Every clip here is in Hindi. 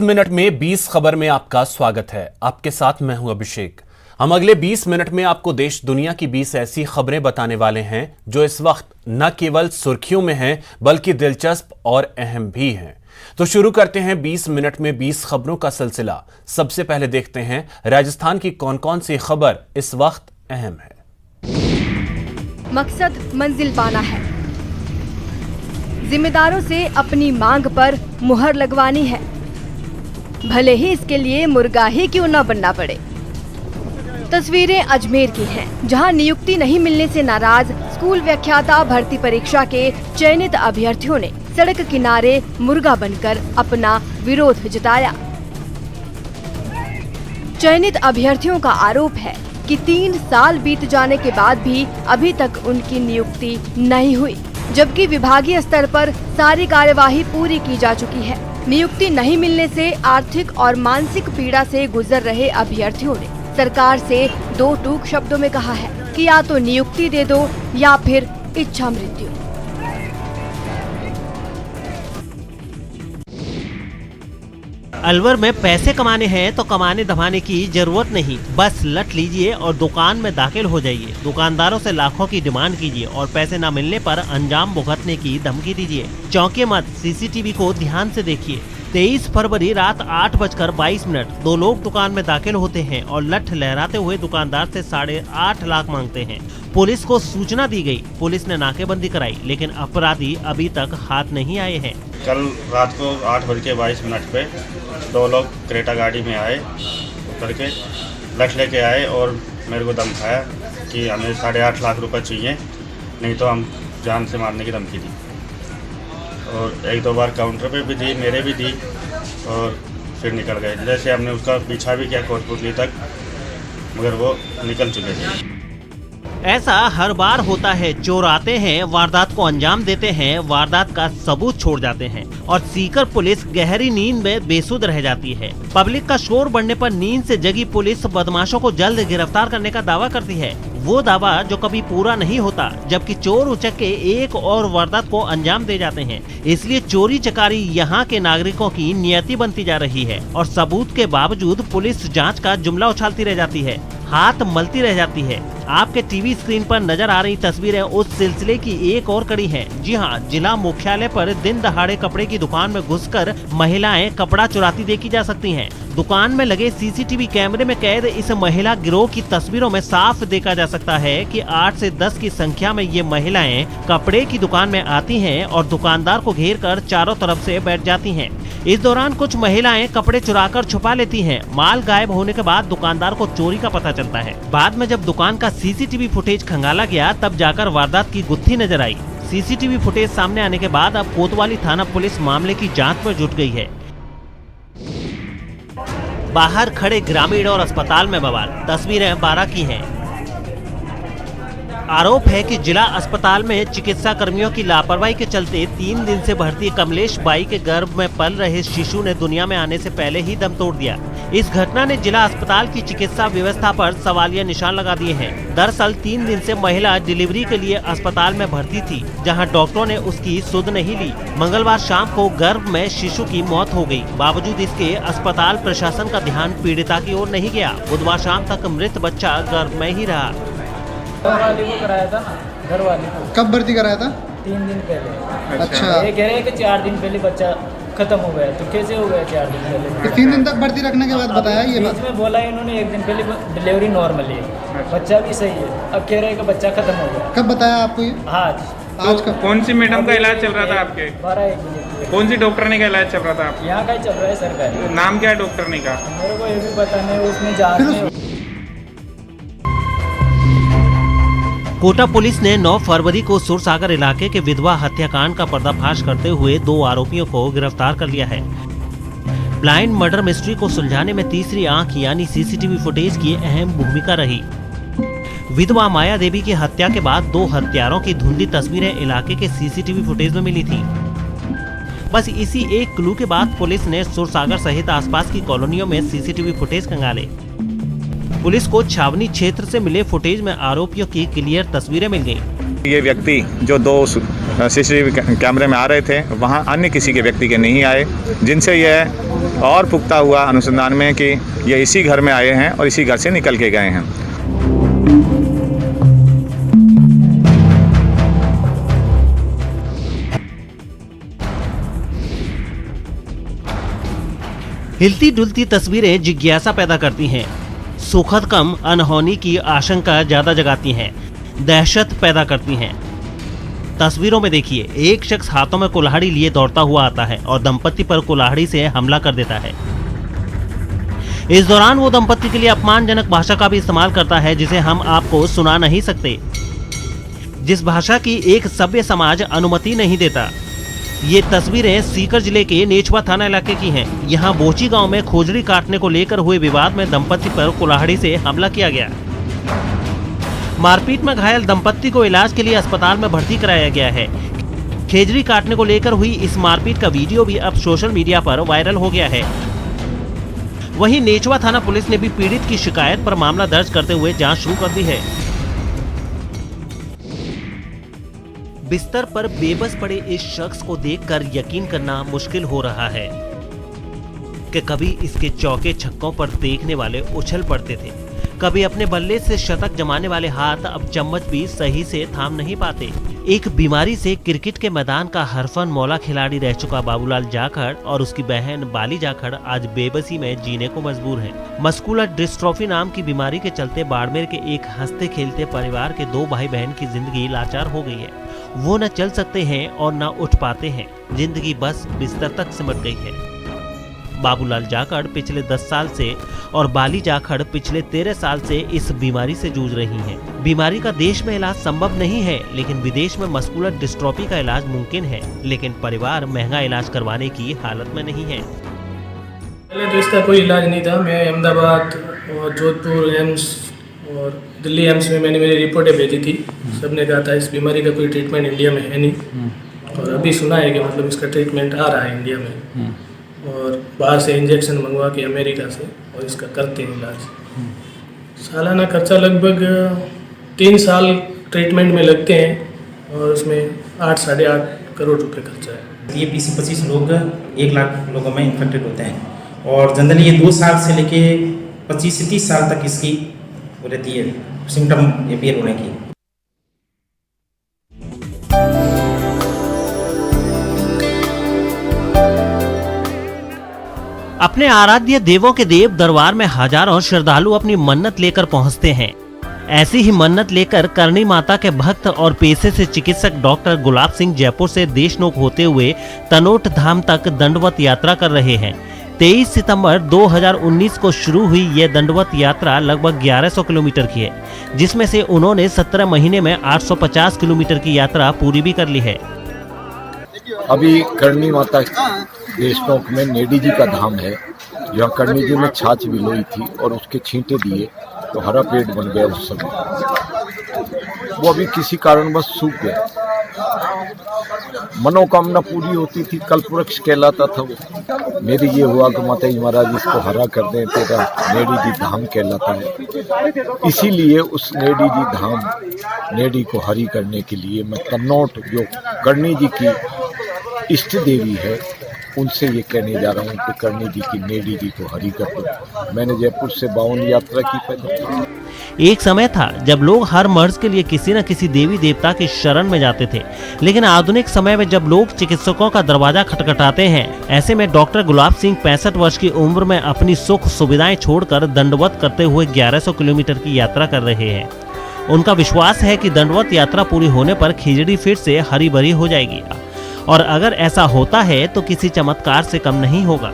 मिनट में 20 खबर में आपका स्वागत है। आपके साथ मैं हूं अभिषेक। हम अगले 20 मिनट में आपको देश दुनिया की 20 ऐसी खबरें बताने वाले हैं जो इस वक्त न केवल सुर्खियों में हैं बल्कि दिलचस्प और अहम भी हैं। तो शुरू करते हैं 20 मिनट में 20 खबरों का सिलसिला। सबसे पहले देखते हैं राजस्थान की कौन कौन सी खबर इस वक्त अहम है। मकसद मंजिल पाना है, जिम्मेदारों से अपनी मांग पर मुहर लगवानी है, भले ही इसके लिए मुर्गा ही क्यों न बनना पड़े। तस्वीरें अजमेर की हैं, जहां नियुक्ति नहीं मिलने से नाराज स्कूल व्याख्याता भर्ती परीक्षा के चयनित अभ्यर्थियों ने सड़क किनारे मुर्गा बनकर अपना विरोध जताया। चयनित अभ्यर्थियों का आरोप है कि 3 साल बीत जाने के बाद भी अभी तक उनकी नियुक्ति नहीं हुई, जबकि विभागीय स्तर पर सारी कार्यवाही पूरी की जा चुकी है। नियुक्ति नहीं मिलने से आर्थिक और मानसिक पीड़ा से गुजर रहे अभ्यर्थियों ने सरकार से 2 टूक शब्दों में कहा है कि या तो नियुक्ति दे दो या फिर इच्छा मृत्यु। अलवर में पैसे कमाने हैं तो कमाने धमाने की जरूरत नहीं, बस लट लीजिए और दुकान में दाखिल हो जाइए। दुकानदारों से लाखों की डिमांड कीजिए और पैसे न मिलने पर अंजाम भुगतने की धमकी दीजिए। चौंके मत, सीसीटीवी को ध्यान से देखिए। 23 फरवरी रात 8:22 2 लोग दुकान में दाखिल होते हैं और लठ लहराते हुए दुकानदार से 8.5 लाख मांगते हैं। पुलिस को सूचना दी गई, पुलिस ने नाकेबंदी कराई, लेकिन अपराधी अभी तक हाथ नहीं आए हैं। कल रात को 8:22 पे 2 लोग क्रेटा गाड़ी में आए, उतर के लठ लेके आए और मेरे को धमकाया कि हमें 8.5 लाख रुपए चाहिए, नहीं तो हम जान से मारने की धमकी दी। और 1-2 बार काउंटर पे भी दी, मेरे भी दी और फिर निकल गए। जैसे हमने उसका पीछा भी किया कोटपुतली तक, मगर वो निकल चुके थे। ऐसा हर बार होता है, चोर आते हैं, वारदात को अंजाम देते हैं, वारदात का सबूत छोड़ जाते हैं और सीकर पुलिस गहरी नींद में बेसुध रह जाती है। पब्लिक का शोर बढ़ने पर नींद से जगी पुलिस बदमाशों को जल्द गिरफ्तार करने का दावा करती है, वो दावा जो कभी पूरा नहीं होता, जबकि चोर उचक के एक और वारदात को अंजाम दे जाते हैं। इसलिए चोरी चकारी यहाँ के नागरिकों की नियति बनती जा रही है और सबूत के बावजूद पुलिस जाँच का जुमला उछालती रह जाती है, हाथ मलती रह जाती है। आपके टीवी स्क्रीन पर नजर आ रही तस्वीरें उस सिलसिले की एक और कड़ी है। जी हां, जिला मुख्यालय पर दिन दहाड़े कपड़े की दुकान में घुसकर महिलाएं कपड़ा चुराती देखी जा सकती हैं। दुकान में लगे सीसीटीवी कैमरे में कैद इस महिला गिरोह की तस्वीरों में साफ देखा जा सकता है कि 8 से 10 की संख्या में ये महिलाएं कपड़े की दुकान में आती हैं और दुकानदार को घेर कर चारों तरफ से बैठ जाती हैं। इस दौरान कुछ महिलाएं कपड़े चुराकर छुपा लेती हैं। माल गायब होने के बाद दुकानदार को चोरी का पता चलता है। बाद में जब दुकान का सीसीटीवी फुटेज खंगाला गया तब जाकर वारदात की गुत्थी नजर आई। सीसीटीवी फुटेज सामने आने के बाद अब कोतवाली थाना पुलिस मामले की जांच में जुट गई है। बाहर खड़े ग्रामीण और अस्पताल में बवाल, तस्वीरें 12 की हैं। आरोप है कि जिला अस्पताल में चिकित्सा कर्मियों की लापरवाही के चलते 3 दिन से भर्ती कमलेश बाई के गर्भ में पल रहे शिशु ने दुनिया में आने से पहले ही दम तोड़ दिया। इस घटना ने जिला अस्पताल की चिकित्सा व्यवस्था पर सवालिया निशान लगा दिए हैं। दरअसल 3 दिन से महिला डिलीवरी के लिए अस्पताल में भर्ती थी, जहां डॉक्टरों ने उसकी सुध नहीं ली। मंगलवार शाम को गर्भ में शिशु की मौत हो गई। बावजूद इसके अस्पताल प्रशासन का ध्यान पीड़िता की ओर नहीं गया। बुधवार शाम तक मृत बच्चा गर्भ में ही रहा। घर वाले को कराया था ना, घर वाले को। कब भर्ती कराया था? 3 दिन पहले। अच्छा। ये कह रहे हैं कि 4 दिन पहले बच्चा खत्म हो गया, तो कैसे हो गया 4 दिन पहले? 3 दिन तक भर्ती रखने के बाद बताया ये बात? बीच में बोला इन्होंने 1 दिन पहले डिलीवरी नॉर्मल है, बच्चा भी सही है। अब कह रहे हैं कि बच्चा खत्म हो गया। कब बताया आपको ये? आज का कौन सी मैडम का इलाज चल रहा था आपके? 12-1 बजे। कौन सी डॉक्टर ने का इलाज चल रहा था आपके? यहाँ का ही चल रहा है सरकारी। नाम क्या है डॉक्टर ने का? मेरे को ये भी पता नहीं, उसमें जांच में। कोटा पुलिस ने 9 फरवरी को सुरसागर इलाके के विधवा हत्याकांड का पर्दाफाश करते हुए 2 आरोपियों को गिरफ्तार कर लिया है। ब्लाइंड मर्डर मिस्ट्री को सुलझाने में तीसरी आंख यानी सीसीटीवी फुटेज की अहम भूमिका रही। विधवा माया देवी की हत्या के बाद 2 हत्यारों की धुंधली तस्वीरें इलाके के सीसीटीवी फुटेज में मिली थी। बस इसी एक क्लू के बाद पुलिस ने सुरसागर सहित आसपास की कॉलोनियों में सीसीटीवी फुटेज खंगाले। पुलिस को छावनी क्षेत्र से मिले फुटेज में आरोपियों की क्लियर तस्वीरें मिल गईं। ये व्यक्ति जो 2 CCTV कैमरे में आ रहे थे, वहाँ अन्य किसी के व्यक्ति के नहीं आए, जिनसे यह और पुख्ता हुआ अनुसंधान में कि ये इसी घर में आए हैं और इसी घर से निकल के गए हैं। हिलती डुलती तस्वीरें जिज्ञासा पैदा करती हैं, सुखद कम अनहोनी की आशंका ज्यादा जगाती हैं, दहशत पैदा करती हैं। तस्वीरों में देखिए, एक शख्स हाथों में कुल्हाड़ी लिए दौड़ता हुआ आता है और दंपति पर कुल्हाड़ी से हमला कर देता है। इस दौरान वो दंपति के लिए अपमानजनक भाषा का भी इस्तेमाल करता है, जिसे हम आपको सुना नहीं सकते, जिस भाषा की एक सभ्य समाज अनुमति नहीं देता। ये तस्वीरें सीकर जिले के नेचवा थाना इलाके की हैं। यहाँ बोची गांव में खोजड़ी काटने को लेकर हुए विवाद में दंपति पर कुल्हाड़ी से हमला किया गया। मारपीट में घायल दंपति को इलाज के लिए अस्पताल में भर्ती कराया गया है। खेजड़ी काटने को लेकर हुई इस मारपीट का वीडियो भी अब सोशल मीडिया पर वायरल हो गया है। वहीं नेचवा थाना पुलिस ने भी पीड़ित की शिकायत पर मामला दर्ज करते हुए जांच शुरू कर दी है। बिस्तर पर बेबस पड़े इस शख्स को देखकर यकीन करना मुश्किल हो रहा है कि कभी इसके चौके छक्कों पर देखने वाले उछल पड़ते थे, कभी अपने बल्ले से शतक जमाने वाले हाथ अब चम्मच भी सही से थाम नहीं पाते। एक बीमारी से क्रिकेट के मैदान का हरफन मौला खिलाड़ी रह चुका बाबूलाल जाखड़ और उसकी बहन बाली जाखड़ आज बेबसी में जीने को मजबूर हैं। मस्कुलर डिस्ट्रोफी नाम की बीमारी के चलते बाड़मेर के एक हंसते खेलते परिवार के 2 भाई बहन की जिंदगी लाचार हो गई है। वो न चल सकते हैं और न उठ पाते हैं, जिंदगी बस बिस्तर तक सिमट गई है। बाबूलाल जाखड़ पिछले 10 साल से और बाली जाखड़ पिछले 13 साल से इस बीमारी से जूझ रही हैं। बीमारी का देश में इलाज संभव नहीं है, लेकिन विदेश में मस्कुलर डिस्ट्रोफी का इलाज मुमकिन है, लेकिन परिवार महंगा इलाज करवाने की हालत में नहीं है। पहले तो इसका कोई इलाज नहीं था। मैं अहमदाबाद और जोधपुर एम्स और दिल्ली एम्स में मैंने मेरी रिपोर्टें भेजी थी। सबने कहा था इस बीमारी का कोई ट्रीटमेंट इंडिया में है नहीं, और अभी सुना है कि मतलब इसका ट्रीटमेंट आ रहा है इंडिया में, और बाहर से इंजेक्शन मंगवा के अमेरिका से और इसका करते हैं इलाज। सालाना खर्चा लगभग 3 साल ट्रीटमेंट में लगते हैं और उसमें 8 साढ़े 8 करोड़ रुपए खर्चा है। ये 20-25 लोग 1 लाख लोगों में इन्फेक्टेड होते हैं, और जनरली ये 2 साल से लेके 25 से 30 साल तक इसकी वो रहती है सिम्टम अपीयर होने की। अपने आराध्य देवों के देव दरबार में हजारों श्रद्धालु अपनी मन्नत लेकर पहुंचते हैं। ऐसी ही मन्नत लेकर करणी माता के भक्त और पेशे से चिकित्सक डॉक्टर गुलाब सिंह जयपुर से देशनोक होते हुए तनोट धाम तक दंडवत यात्रा कर रहे हैं। 23 सितंबर 2019 को शुरू हुई यह दंडवत यात्रा लगभग 1100 किलोमीटर की है, जिसमें से उन्होंने 17 महीने में 850 किलोमीटर की यात्रा पूरी भी कर ली है। अभी करणी माता देशनोक में नेडी जी का धाम है, जहाँ करणी जी ने छाछ बिलोई थी और उसके छींटे दिए तो हरा पेट बन गया। उस समय वो अभी किसी कारणवश सूख गया। मनोकामना पूरी होती थी, कल्पवृक्ष कहलाता था वो। मेरी ये हुआ कि माता जी महाराज इसको हरा कर दें, तेरा नेडी जी धाम कहलाता है। इसीलिए उस नेडी जी धाम नेडी को हरी करने के लिए मैं तन्नौट, जो करणी जी की इष्ट देवी है, उनसे ये कहने जा रहा हूँ कि करणी जी की नेडी जी को हरी कर दो। मैंने जयपुर से 52 यात्रा की पैदल। एक समय था जब लोग हर मर्ज के लिए किसी न किसी देवी देवता की शरण में जाते थे, लेकिन आधुनिक समय में जब लोग चिकित्सकों का दरवाजा खटखटाते हैं, ऐसे में डॉक्टर गुलाब सिंह 65 वर्ष की उम्र में अपनी सुख सुविधाएं छोड़कर दंडवत करते हुए 1100 किलोमीटर की यात्रा कर रहे हैं। उनका विश्वास है कि दंडवत यात्रा पूरी होने पर खिचड़ी फिर से हरी भरी हो जाएगी, और अगर ऐसा होता है तो किसी चमत्कार से कम नहीं होगा।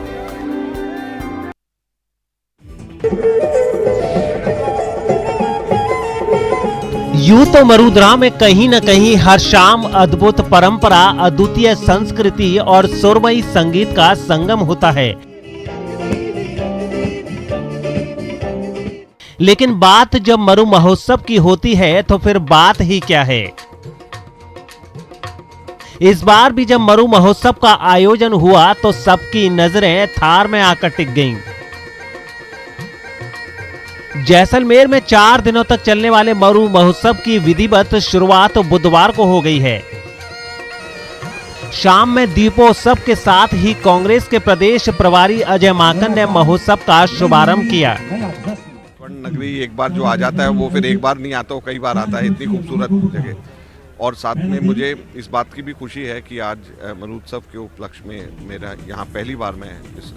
यूं तो मरुद्रा में कहीं न कहीं हर शाम अद्भुत परंपरा, अद्वितीय संस्कृति और सुरमई संगीत का संगम होता है, लेकिन बात जब मरु महोत्सव की होती है तो फिर बात ही क्या है। इस बार भी जब मरु महोत्सव का आयोजन हुआ तो सबकी नजरें थार में आकर टिक गईं। जैसलमेर में 4 दिनों तक चलने वाले मरु महोत्सव की विधिवत शुरुआत बुधवार को हो गई है। शाम में दीपोत्सव के साथ ही कांग्रेस के प्रदेश प्रभारी अजय माकन ने महोत्सव का शुभारंभ किया। स्वर्ण नगरी एक बार जो आ जाता है वो फिर एक बार नहीं आता, वो कई बार आता है। इतनी खूबसूरत जगह, और साथ में मुझे इस बात की भी खुशी है कि आज महोत्सव के उपलक्ष्य में मेरा यहाँ पहली बार मैं इस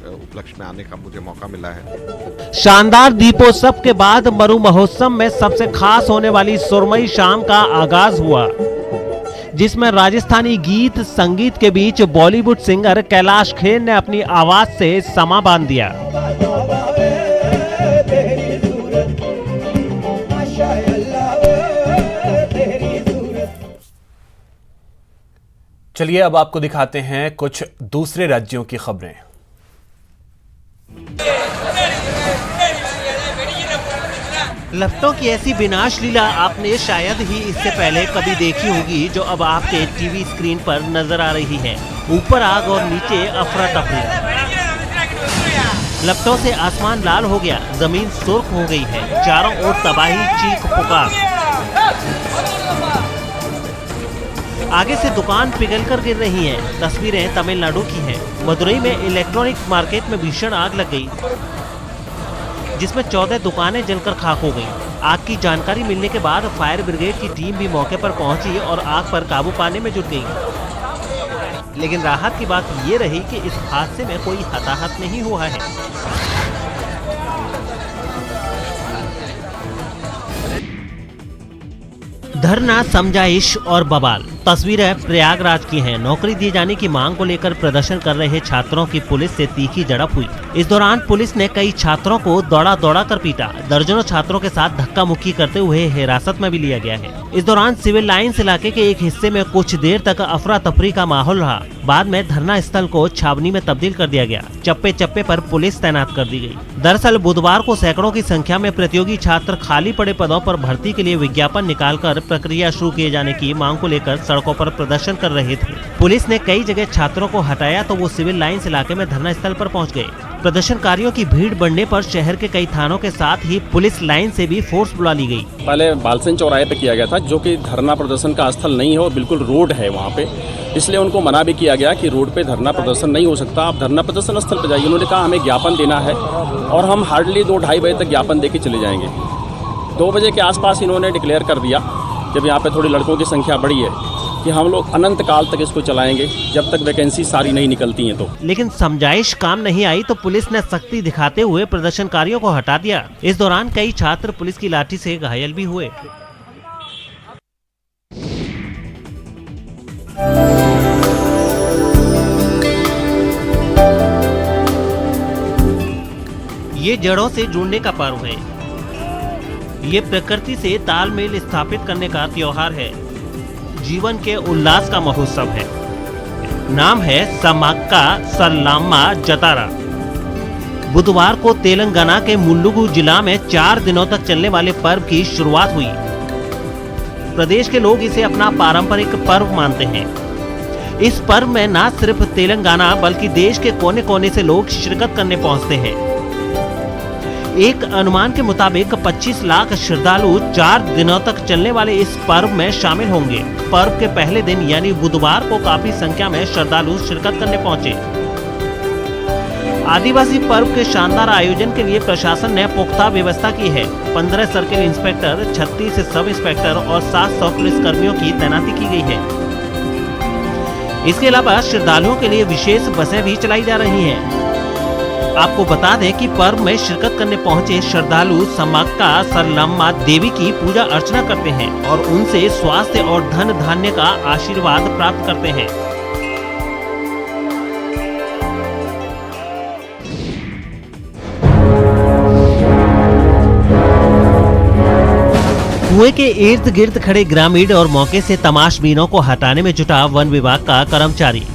उपलक्ष्य में आने का मुझे मौका मिला है। शानदार दीपोत्सव के बाद मरु महोत्सव में सबसे खास होने वाली सुरमई शाम का आगाज हुआ, जिसमें राजस्थानी गीत संगीत के बीच बॉलीवुड सिंगर कैलाश खेर ने अपनी आवाज से समा बांध दिया। चलिए अब आपको दिखाते हैं कुछ दूसरे राज्यों की खबरें। लफ्टों की ऐसी विनाश लीला आपने शायद ही इससे पहले कभी देखी होगी, जो अब आपके टीवी स्क्रीन पर नजर आ रही है। ऊपर आग और नीचे अफरा तफरी। लफ्टों से आसमान लाल हो गया, जमीन सुर्ख हो गई है, चारों ओर तबाही, चीख पुकार। आगे से दुकान पिघल कर गिर रही हैं। तस्वीरें तमिलनाडु की हैं। मदुरई में इलेक्ट्रॉनिक मार्केट में भीषण आग लग गई, जिसमें 14 दुकानें जलकर खाक हो गईं। आग की जानकारी मिलने के बाद फायर ब्रिगेड की टीम भी मौके पर पहुंची और आग पर काबू पाने में जुट गई। लेकिन राहत की बात ये रही कि इस हादसे में कोई हताहत नहीं हुआ है। धरना, समझाइश और बवाल। तस्वीरें प्रयागराज की हैं। नौकरी दिए जाने की मांग को लेकर प्रदर्शन कर रहे छात्रों की पुलिस से तीखी झड़प हुई। इस दौरान पुलिस ने कई छात्रों को दौड़ा कर पीटा। दर्जनों छात्रों के साथ धक्का मुक्की करते हुए हिरासत में भी लिया गया है। इस दौरान सिविल लाइंस इलाके के एक हिस्से में कुछ देर तक अफरा तफरी का माहौल रहा। बाद में धरना स्थल को छावनी में तब्दील कर दिया गया। चप्पे चप्पे पर पुलिस तैनात कर दी गई। दरअसल बुधवार को सैकड़ों की संख्या में प्रतियोगी छात्र खाली पड़े पदों पर भर्ती के लिए विज्ञापन निकालकर प्रक्रिया शुरू किए जाने की मांग को लेकर सड़कों पर प्रदर्शन कर रहे थे। पुलिस ने कई जगह छात्रों को हटाया तो वो सिविल लाइंस इलाके में धरना स्थल पर पहुंच गए। प्रदर्शनकारियों की भीड़ बढ़ने पर शहर के कई थानों के साथ ही पुलिस लाइन से भी फोर्स बुला ली गई। पहले बालसन चौराहे पे किया गया था, जो कि धरना प्रदर्शन का स्थल नहीं है और बिल्कुल रोड है वहाँ पे, इसलिए उनको मना भी किया गया कि रोड पे धरना प्रदर्शन नहीं हो सकता, आप धरना प्रदर्शन स्थल पे जाइए। उन्होंने कहा हमें ज्ञापन देना है और हम हार्डली 2-2:30 बजे तक ज्ञापन दे के चले जाएंगे। 2 बजे के आसपास इन्होंने डिक्लेयर कर दिया, जब यहाँ पे थोड़ी लड़कों की संख्या बढ़ी है, कि हम लोग अनंत काल तक इसको चलाएंगे जब तक वैकेंसी सारी नहीं निकलती हैं। तो लेकिन समझाइश काम नहीं आई तो पुलिस ने सख्ती दिखाते हुए प्रदर्शनकारियों को हटा दिया। इस दौरान कई छात्र पुलिस की लाठी से घायल भी हुए। ये जड़ों से जुड़ने का पर्व है। ये प्रकृति से तालमेल स्थापित करने का त्योहार है। जीवन के उल्लास का महोत्सव है। नाम है समाक्का सरलम्मा जतारा। बुधवार को तेलंगाना के मुल्लुगु जिला में 4 दिनों तक चलने वाले पर्व की शुरुआत हुई। प्रदेश के लोग इसे अपना पारंपरिक पर्व मानते हैं। इस पर्व में न सिर्फ तेलंगाना बल्कि देश के कोने कोने से लोग शिरकत करने पहुंचते हैं। एक अनुमान के मुताबिक 25 लाख श्रद्धालु 4 दिनों तक चलने वाले इस पर्व में शामिल होंगे। पर्व के पहले दिन यानी बुधवार को काफी संख्या में श्रद्धालु शिरकत करने पहुंचे। आदिवासी पर्व के शानदार आयोजन के लिए प्रशासन ने पुख्ता व्यवस्था की है। 15 सर्किल इंस्पेक्टर, 36 सब इंस्पेक्टर और 700 पुलिस कर्मियों की तैनाती की गई है। इसके अलावा श्रद्धालुओं के लिए विशेष बसें भी चलाई जा रही हैं। आपको बता दें कि पर्व में शिरकत करने पहुंचे श्रद्धालु समाक्का सरलम्मा देवी की पूजा अर्चना करते हैं और उनसे स्वास्थ्य और धन धान्य का आशीर्वाद प्राप्त करते हैं। कुएं के इर्द गिर्द खड़े ग्रामीण और मौके से तमाशबीनों को हटाने में जुटा वन विभाग का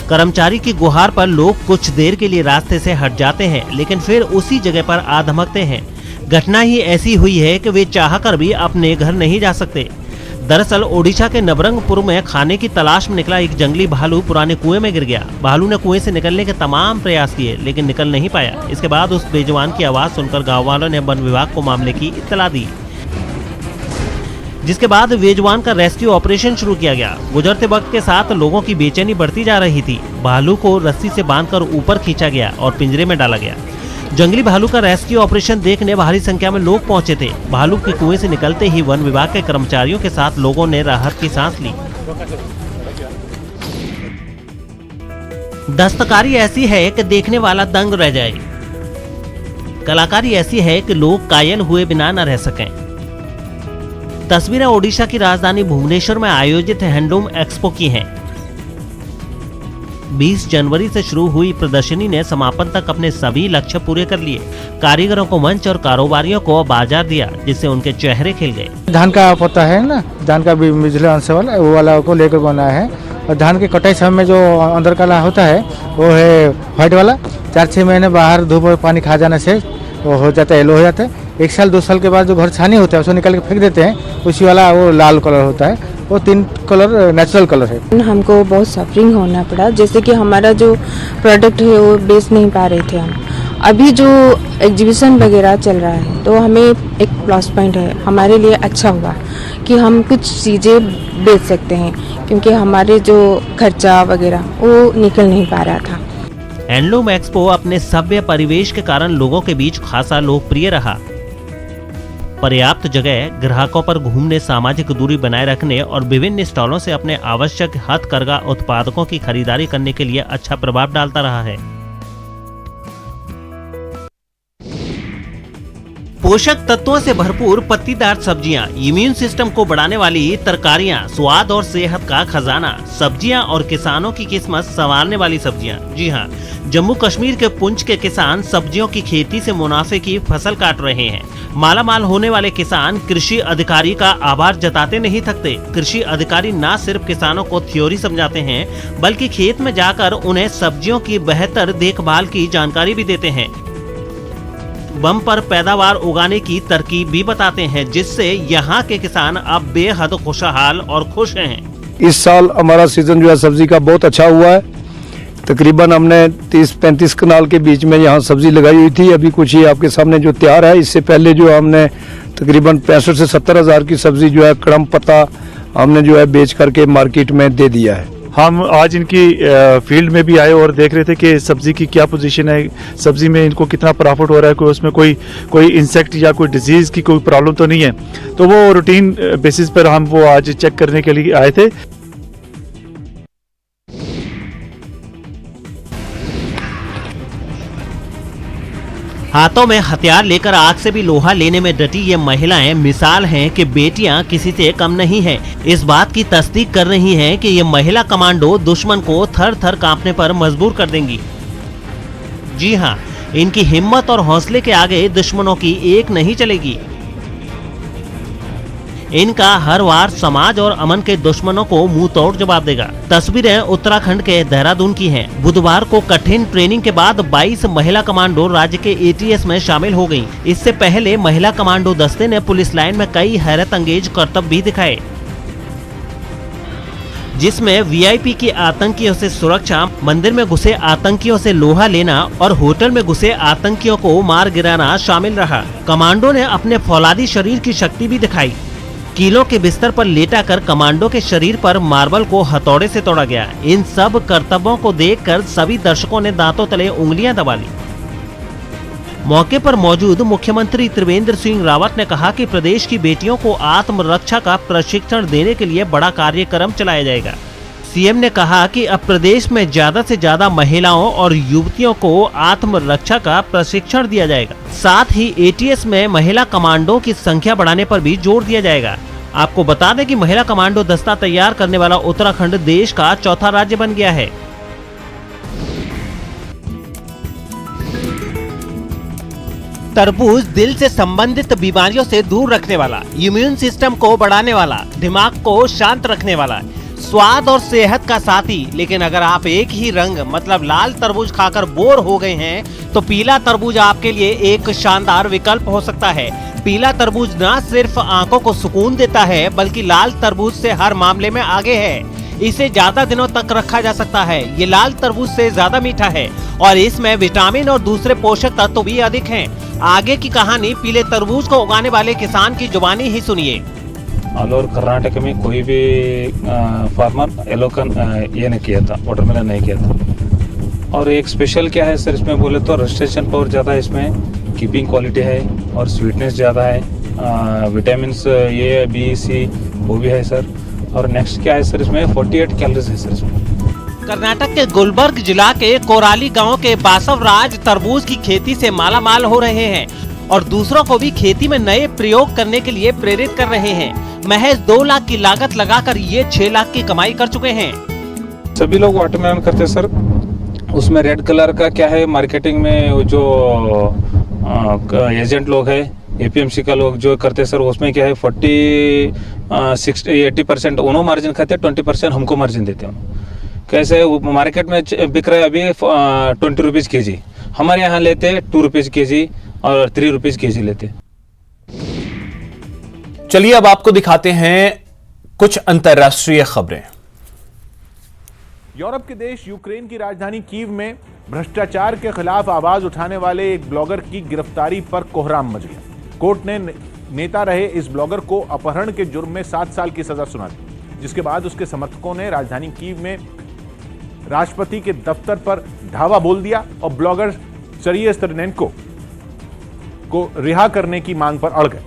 कर्मचारी की गुहार पर लोग कुछ देर के लिए रास्ते से हट जाते हैं, लेकिन फिर उसी जगह पर आ धमकते हैं। घटना ही ऐसी हुई है कि वे चाहकर भी अपने घर नहीं जा सकते। दरअसल ओडिशा के नवरंगपुर में खाने की तलाश में निकला एक जंगली भालू पुराने कुएं में गिर गया। भालू ने कुएं से निकलने के तमाम प्रयास किए, लेकिन निकल नहीं पाया। इसके बाद उस बेजुबान की आवाज सुनकर गाँव वालों ने वन विभाग को मामले की इत्तला दी। जिसके बाद मेजबान का रेस्क्यू ऑपरेशन शुरू किया गया। गुजरते वक्त के साथ लोगों की बेचैनी बढ़ती जा रही थी। भालू को रस्सी से बांधकर ऊपर खींचा गया और पिंजरे में डाला गया। जंगली भालू का रेस्क्यू ऑपरेशन देखने भारी संख्या में लोग पहुंचे थे। भालू के कुएं से निकलते ही वन विभाग के कर्मचारियों के साथ लोगों ने राहत की सांस ली। दस्तकारी ऐसी है कि देखने वाला दंग रह जाए। कलाकारी ऐसी है कि लोग कायल हुए बिना न रह सकें। तस्वीरें ओडिशा की राजधानी भुवनेश्वर में आयोजित हैंडलूम एक्सपो की हैं। 20 जनवरी से शुरू हुई प्रदर्शनी ने समापन तक अपने सभी लक्ष्य पूरे कर लिए। कारीगरों को मंच और कारोबारियों को बाजार दिया, जिससे उनके चेहरे खिल गए। धान का पत्ता है ना, धान का बिजली अंश वाला, वो वाला को लेकर बना है। और धान के कटाई समय में जो अंदर काला होता है वो है व्हाइट वाला। 4-6 महीने बाहर धूप और पानी खा जाने से वो हो जाता है, येलो हो जाता है। 1 साल 2 साल के बाद जो घर छानी होता है उसको निकाल के फेंक देते हैं, उसी वाला वो लाल कलर होता है। वो 3 कलर नेचुरल कलर है। हमको बहुत सफरिंग होना पड़ा, जैसे कि हमारा जो प्रोडक्ट है वो बेच नहीं पा रहे थे हम। अभी जो एग्जीबिशन वगैरह चल रहा है तो हमें एक प्लस पॉइंट है, हमारे लिए अच्छा हुआ कि हम कुछ चीज़ें बेच सकते हैं, क्योंकि हमारे जो खर्चा वगैरह वो निकल नहीं पा रहा था। हैंडलूम एक्सपो अपने सभ्य परिवेश के कारण लोगों के बीच खासा लोकप्रिय रहा। पर्याप्त जगह, ग्राहकों पर घूमने, सामाजिक दूरी बनाए रखने और विभिन्न स्टॉलों से अपने आवश्यक हथकरघा उत्पादकों की खरीदारी करने के लिए अच्छा प्रभाव डालता रहा है। पोषक तत्वों से भरपूर पत्तीदार सब्जियां, इम्यून सिस्टम को बढ़ाने वाली तरकारियां, स्वाद और सेहत का खजाना, सब्जियां और किसानों की किस्मत संवारने वाली सब्जियां। जी हां, जम्मू कश्मीर के पुंछ के किसान सब्जियों की खेती से मुनाफे की फसल काट रहे हैं। मालामाल होने वाले किसान कृषि अधिकारी का आभार जताते नहीं थकते। कृषि अधिकारी न सिर्फ किसानों को थ्योरी समझाते हैं, बल्कि खेत में जाकर उन्हें सब्जियों की बेहतर देखभाल की जानकारी भी देते हैं। बम्पर पैदावार उगाने की तरकीब भी बताते हैं, जिससे यहाँ के किसान अब बेहद खुशहाल और खुश हैं। इस साल हमारा सीजन जो है सब्जी का बहुत अच्छा हुआ है। तकरीबन हमने 30-35 कनाल के बीच में यहाँ सब्जी लगाई हुई थी। अभी कुछ ही आपके सामने जो तैयार है, इससे पहले जो हमने तकरीबन 65 से 70 हज़ार की सब्जी जो है कड़म पत्ता हमने जो है बेच करके मार्केट में दे दिया है। हम आज इनकी फील्ड में भी आए और देख रहे थे कि सब्जी की क्या पोजीशन है, सब्जी में इनको कितना प्रॉफिट हो रहा है, कोई उसमें कोई इंसेक्ट या कोई डिजीज़ की कोई प्रॉब्लम तो नहीं है। तो वो रूटीन बेसिस पर हम वो आज चेक करने के लिए आए थे। हाथों में हथियार लेकर आग से भी लोहा लेने में डटी ये महिलाएं मिसाल हैं कि बेटियां किसी से कम नहीं हैं। इस बात की तस्दीक कर रही हैं कि ये महिला कमांडो दुश्मन को थर थर कांपने पर मजबूर कर देंगी। जी हां, इनकी हिम्मत और हौसले के आगे दुश्मनों की एक नहीं चलेगी। इनका हर वार समाज और अमन के दुश्मनों को मुंह तोड़ जवाब देगा। तस्वीरें उत्तराखंड के देहरादून की हैं। बुधवार को कठिन ट्रेनिंग के बाद 22 महिला कमांडो राज्य के एटीएस में शामिल हो गयीं। इससे पहले महिला कमांडो दस्ते ने पुलिस लाइन में कई हैरत अंगेज करतब भी दिखाए, जिसमें वीआईपी की आतंकियों से सुरक्षा, मंदिर में घुसे आतंकियों से लोहा लेना और होटल में घुसे आतंकियों को मार गिराना शामिल रहा। कमांडो ने अपने फौलादी शरीर की शक्ति भी दिखाई। कीलों के बिस्तर पर लेटा कर कमांडो के शरीर पर मार्बल को हथौड़े से तोड़ा गया। इन सब करतबों को देखकर सभी दर्शकों ने दांतों तले उंगलियां दबा ली। मौके पर मौजूद मुख्यमंत्री त्रिवेंद्र सिंह रावत ने कहा कि प्रदेश की बेटियों को आत्मरक्षा का प्रशिक्षण देने के लिए बड़ा कार्यक्रम चलाया जाएगा। सीएम ने कहा कि अब प्रदेश में ज्यादा से ज्यादा महिलाओं और युवतियों को आत्मरक्षा का प्रशिक्षण दिया जाएगा। साथ ही एटीएस में महिला कमांडो की संख्या बढ़ाने पर भी जोर दिया जाएगा। आपको बता दें कि महिला कमांडो दस्ता तैयार करने वाला उत्तराखंड देश का चौथा राज्य बन गया है। तरबूज दिल से संबंधित बीमारियों से दूर रखने वाला, इम्यून सिस्टम को बढ़ाने वाला, दिमाग को शांत रखने वाला, स्वाद और सेहत का साथी। लेकिन अगर आप एक ही रंग मतलब लाल तरबूज खाकर बोर हो गए हैं तो पीला तरबूज आपके लिए एक शानदार विकल्प हो सकता है। पीला तरबूज न सिर्फ आंखों को सुकून देता है, बल्कि लाल तरबूज से हर मामले में आगे है। इसे ज्यादा दिनों तक रखा जा सकता है। ये लाल तरबूज से ज्यादा मीठा है और इसमें विटामिन और दूसरे पोषक तत्व भी अधिक हैं। आगे की कहानी पीले तरबूज को उगाने वाले किसान की जुबानी ही सुनिए। ऑल ओवर कर्नाटक में कोई भी फार्मर एलोकन ये नहीं किया था, वाटरमेलन नहीं किया था। और एक स्पेशल क्या है सर इसमें बोले तो रजिस्ट्रेशन पावर ज़्यादा है, इसमें कीपिंग क्वालिटी है और स्वीटनेस ज़्यादा है, विटामिन ए बी सी वो भी है सर। और नेक्स्ट क्या है सर इसमें 48 कैलोरीज है सर इसमें। कर्नाटक के गुलबर्ग जिला के कोराली गांव के बासवराज तरबूज की खेती से मालामाल हो रहे हैं और दूसरों को भी खेती में नए प्रयोग करने के लिए प्रेरित कर रहे हैं। महज 2 लाख की लागत लगाकर ये 6 लाख की कमाई कर चुके हैं। सभी लोग वाटरमेलन करते हैं सर, उसमें रेड कलर का क्या है मार्केटिंग में जो एजेंट लोग है एपीएमसी का लोग जो करते हैं सर, उसमें क्या है 40-60-80% उन्हों मार्जिन खाते हैं, 20% हमको मार्जिन देते हैं। कैसे मार्केट में बिक रहा है अभी 20 रुपीज़ के जी, हमारे यहाँ लेते हैं 2 रुपीज़ के जी और 3 रुपीज़ के जी लेते। चलिए अब आपको दिखाते हैं कुछ अंतर्राष्ट्रीय खबरें। यूरोप के देश यूक्रेन की राजधानी कीव में भ्रष्टाचार के खिलाफ आवाज उठाने वाले एक ब्लॉगर की गिरफ्तारी पर कोहराम मच गया। कोर्ट ने नेता रहे इस ब्लॉगर को अपहरण के जुर्म में 7 साल की सजा सुना दी, जिसके बाद उसके समर्थकों ने राजधानी कीव में राष्ट्रपति के दफ्तर पर धावा बोल दिया और ब्लॉगर सेर्गेई स्त्रोनेंको को रिहा करने की मांग पर अड़ गए।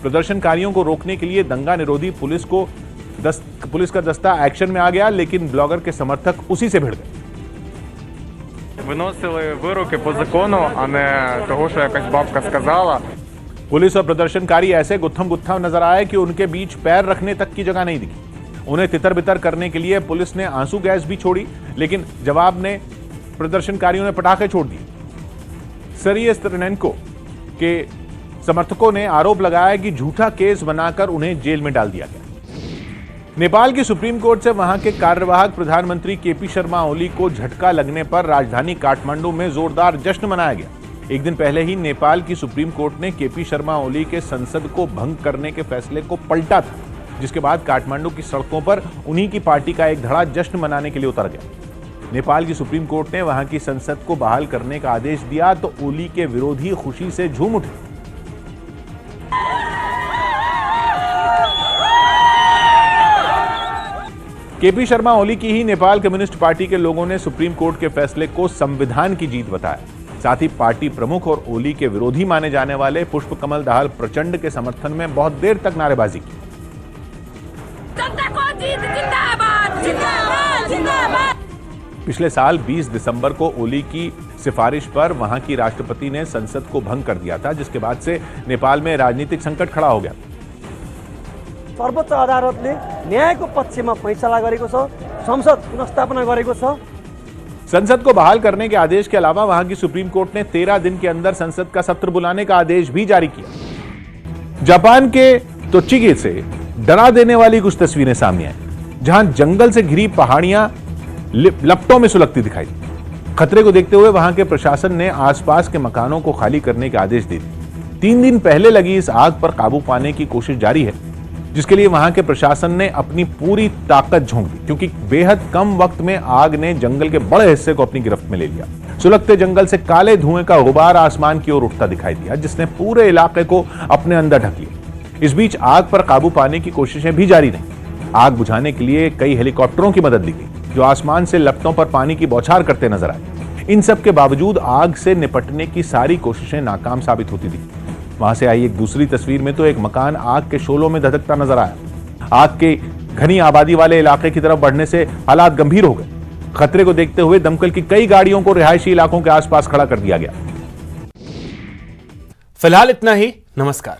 प्रदर्शनकारियों को रोकने के लिए दंगा निरोधी पुलिस का दस्ता एक्शन में आ गया, लेकिन ब्लॉगर के समर्थक उसी से भिड़ गए। Виносили вироки по закону, а не того, що якась бабка сказала. पुलिस और प्रदर्शनकारी ऐसे गुत्थम नजर आए कि उनके बीच पैर रखने तक की जगह नहीं दिखी। उन्हें तितर बितर करने के लिए पुलिस ने आंसू गैस भी छोड़ी, लेकिन जवाब में प्रदर्शनकारियों ने पटाखे छोड़ दिए। सेर्गेई स्त्रोनेंको के समर्थकों ने आरोप लगाया कि झूठा केस बनाकर उन्हें जेल में डाल दिया गया। नेपाल की सुप्रीम कोर्ट से वहां के कार्यवाहक प्रधानमंत्री केपी शर्मा ओली को झटका लगने पर राजधानी काठमांडू में जोरदार जश्न मनाया गया। एक दिन पहले ही नेपाल की सुप्रीम कोर्ट ने केपी शर्मा ओली के संसद को भंग करने के फैसले को पलटा था, जिसके बाद काठमांडू की सड़कों पर उन्हीं की पार्टी का एक धड़ा जश्न मनाने के लिए उतर गया। नेपाल की सुप्रीम कोर्ट ने वहां की संसद को बहाल करने का आदेश दिया तो ओली के विरोधी खुशी से झूम उठे। केपी शर्मा ओली की ही नेपाल कम्युनिस्ट पार्टी के लोगों ने सुप्रीम कोर्ट के फैसले को संविधान की जीत बताया। साथ ही पार्टी प्रमुख और ओली के विरोधी माने जाने वाले पुष्पकमल दाहाल प्रचंड के समर्थन में बहुत देर तक नारेबाजी की। पिछले साल 20 दिसंबर को ओली की सिफारिश पर वहां की राष्ट्रपति ने संसद को भंग कर दिया था, जिसके बाद से नेपाल में राजनीतिक संकट खड़ा हो गया। सर्वोच्च अदालतले न्यायको पक्षमा फैसला गरेको छ, संसद पुनर्स्थापना गरेको छ। संसद को बहाल करने के आदेश के अलावा वहां की सुप्रीम कोर्ट ने 13 दिन के अंदर संसद का सत्र बुलाने का आदेश भी जारी किया। जापान के तोचिगी से डरा देने वाली कुछ तस्वीरें सामने आई, जहां जंगल से घिरी पहाड़ियां लपटों में सुलगती दिखाई दी। खतरे को देखते हुए वहां के प्रशासन ने आसपास के मकानों को खाली करने के आदेश दे दिए। 3 दिन पहले लगी इस आग पर काबू पाने की कोशिश जारी है, जिसके लिए वहां के प्रशासन ने अपनी पूरी ताकत झोंक दी, क्योंकि बेहद कम वक्त में आग ने जंगल के बड़े हिस्से को अपनी गिरफ्त में ले लिया। सुलगते जंगल से काले धुएं का गुबार आसमान की ओर उठता दिखाई दिया, जिसने पूरे इलाके को अपने अंदर ढक लिया। इस बीच आग पर काबू पाने की कोशिशें भी जारी रहीं। आग बुझाने के लिए कई हेलीकॉप्टरों की मदद ली गई, जो आसमान से लपटों पर पानी की बौछार करते नजर आए। इन सब के बावजूद आग से निपटने की सारी कोशिशें नाकाम साबित होती दिखी। वहां से आई एक दूसरी तस्वीर में तो एक मकान आग के शोलों में धधकता नजर आया। आग के घनी आबादी वाले इलाके की तरफ बढ़ने से हालात गंभीर हो गए। खतरे को देखते हुए दमकल की कई गाड़ियों को रिहायशी इलाकों के आसपास खड़ा कर दिया गया। फिलहाल इतना ही। नमस्कार।